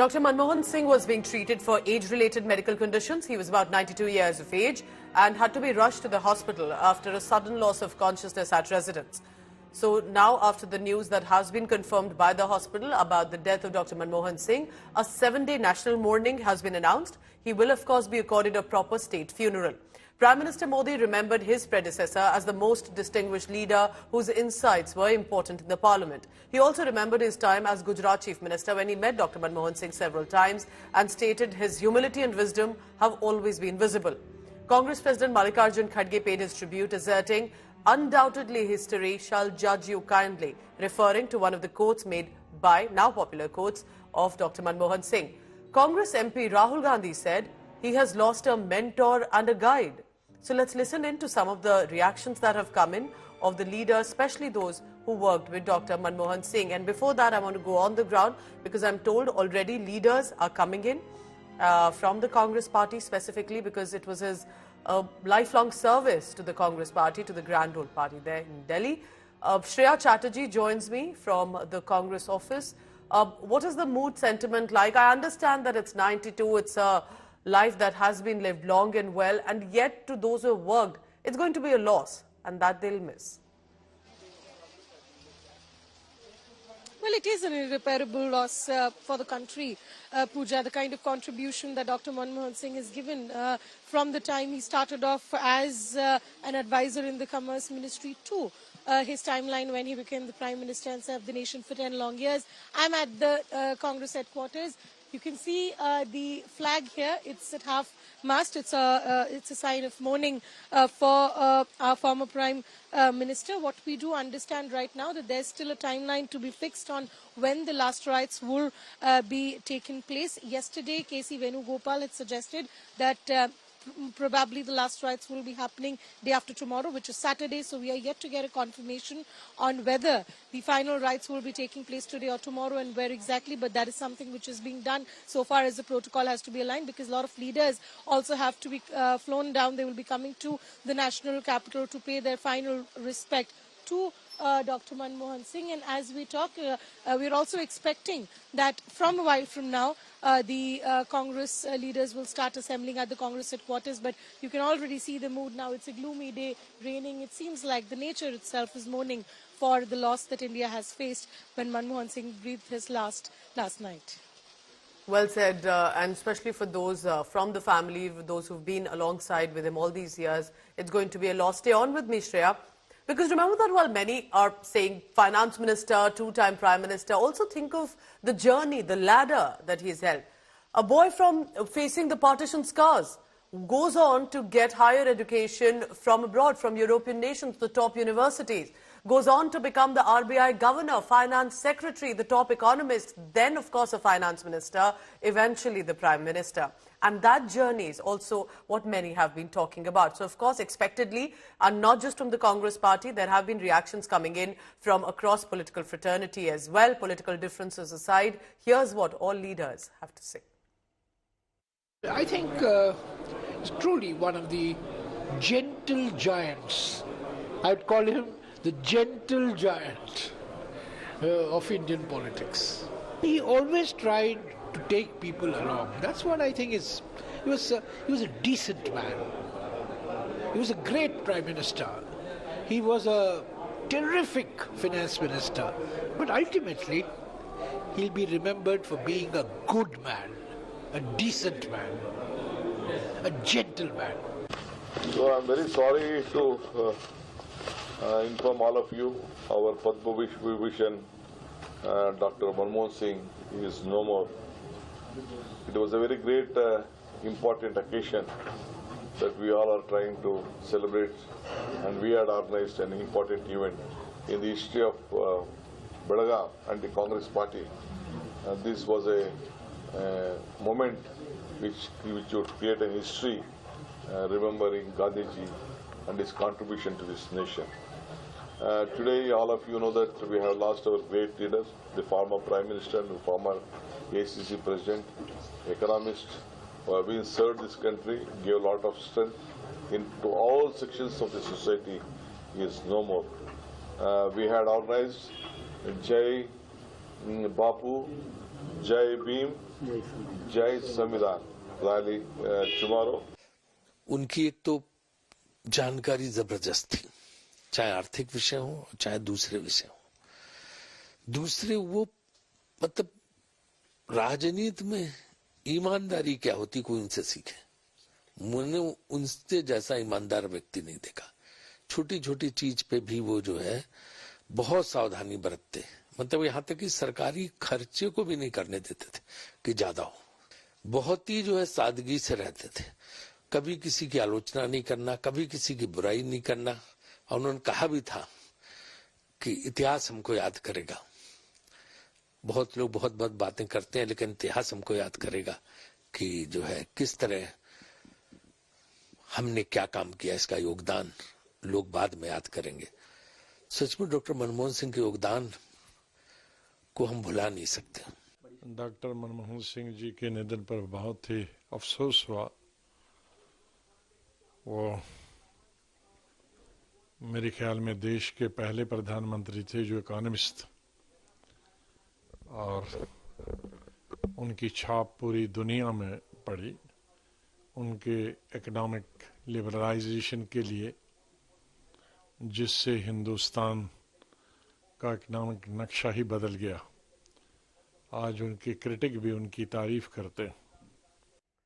Dr. Manmohan Singh was being treated for age-related medical conditions. He was about 92 years of age and had to be rushed to the hospital after a sudden loss of consciousness at residence. So now, after the news that has been confirmed by the hospital about the death of Dr. Manmohan Singh, a 7-day national mourning has been announced. He will, of course, be accorded a proper state funeral. Prime Minister Modi remembered his predecessor as the most distinguished leader whose insights were important in the parliament. He also remembered his time as Gujarat Chief Minister when he met Dr. Manmohan Singh several times and stated his humility and wisdom have always been visible. Congress President Mallikarjun Kharge paid his tribute, asserting, "Undoubtedly history shall judge you kindly," referring to one of the quotes made by, now popular quotes, of Dr. Manmohan Singh. Congress MP Rahul Gandhi said he has lost a mentor and a guide. So let's listen in to some of the reactions that have come in of the leaders, especially those who worked with Dr. Manmohan Singh. And before that, I want to go on the ground because I'm told already leaders are coming in from the Congress party specifically because it was his lifelong service to the Congress party, to the Grand Old Party there in Delhi. Shreya Chatterjee joins me from the Congress office. What is the mood sentiment like? I understand that it's 92, it's a life that has been lived long and well, and yet to those who have worked, it's going to be a loss, and that they'll miss. Well, it is an irreparable loss for the country, Pooja. The kind of contribution that Dr. Manmohan Singh has given from the time he started off as an advisor in the Commerce Ministry to his timeline when he became the Prime Minister and served the nation for 10 long years. I'm at the Congress headquarters. You can see the flag here. It's at half-mast. It's a sign of mourning for our former Prime Minister. What we do understand right now that there's still a timeline to be fixed on when the last rites will be taking place. Yesterday, K.C. Venugopal had suggested that probably the last rites will be happening day after tomorrow, which is Saturday. So we are yet to get a confirmation on whether the final rites will be taking place today or tomorrow and where exactly. But that is something which is being done so far as the protocol has to be aligned, because a lot of leaders also have to be flown down. They will be coming to the national capital to pay their final respect to Dr. Manmohan Singh. And as we talk, we're also expecting that from a while from now, the Congress leaders will start assembling at the Congress headquarters. But you can already see the mood now. It's a gloomy day, raining. It seems like the nature itself is mourning for the loss that India has faced when Manmohan Singh breathed his last night. Well said, and especially for those from the family, those who've been alongside with him all these years, it's going to be a loss. Stay on with me, Shreya. Because remember that while many are saying finance minister, two-time prime minister, also think of the journey, the ladder that he's held. A boy from facing the partition scars goes on to get higher education from abroad, from European nations, the top universities, goes on to become the RBI governor, finance secretary, the top economist, then of course a finance minister, eventually the prime minister. And that journey is also what many have been talking about. So, of course, expectedly, and not just from the Congress party, there have been reactions coming in from across political fraternity as well. Political differences aside, here's what all leaders have to say. I think it's truly one of the gentle giants. I'd call him the gentle giant of Indian politics. He always tried to take people along. That's what I think is. He was a decent man. He was a great prime minister. He was a terrific finance minister. But ultimately, he'll be remembered for being a good man, a decent man, a gentleman. So I'm very sorry to inform all of you, our Padma Vibhushan Dr. Manmohan Singh is no more. It was a very great, important occasion that we all are trying to celebrate, and we had organized an important event in the history of Belagavi and the Congress party. This was a moment which would create a history remembering Gandhiji and his contribution to this nation. Today, all of you know that we have lost our great leaders, the former Prime Minister and the former ACC President, economist, who have been served this country, gave a lot of strength into all sections of the society. He is no more. We had organized Jai Bapu Jai Bhim, Jai Samvidhan rally tomorrow. उनकी एक तो जानकारी जबरदस्त थी, चाहे आर्थिक विषय हो चाहे दूसरे विषय हो। दूसरे वो मतलब राजनीति में ईमानदारी क्या होती कोई उनसे सीखे। मैंने उनसे जैसा ईमानदार व्यक्ति नहीं देखा। छोटी छोटी चीज पे भी वो जो है बहुत सावधानी बरतते, मतलब यहाँ तक कि सरकारी खर्चे को भी नहीं करने देते थे कि ज्यादा हो। बहुत ही जो है सादगी से रहते थे, कभी किसी की आलोचना नहीं करना, कभी किसी की बुराई नहीं करना। और उन्होंने कहा भी था कि इतिहास हमको याद करेगा। बहुत लोग बहुत बहुत बातें करते हैं, लेकिन इतिहास हमको याद करेगा कि जो है किस तरह हमने क्या काम किया, इसका योगदान लोग बाद में याद करेंगे। सचमुच डॉक्टर मनमोहन सिंह के योगदान को हम भुला नहीं सकते। डॉक्टर मनमोहन सिंह जी के निधन पर बहुत ही अफसोस हुआ। वो मेरे ख्याल में देश के पहले प्रधानमंत्री थे जो इकोनॉमिस्ट, और उनकी छाप पूरी दुनिया में पड़ी। उनके इकोनॉमिक लिबरलाइजेशन के लिए, जिससे हिंदुस्तान का इकोनॉमिक नक्शा ही बदल गया। आज उनके क्रिटिक भी उनकी तारीफ करते हैं।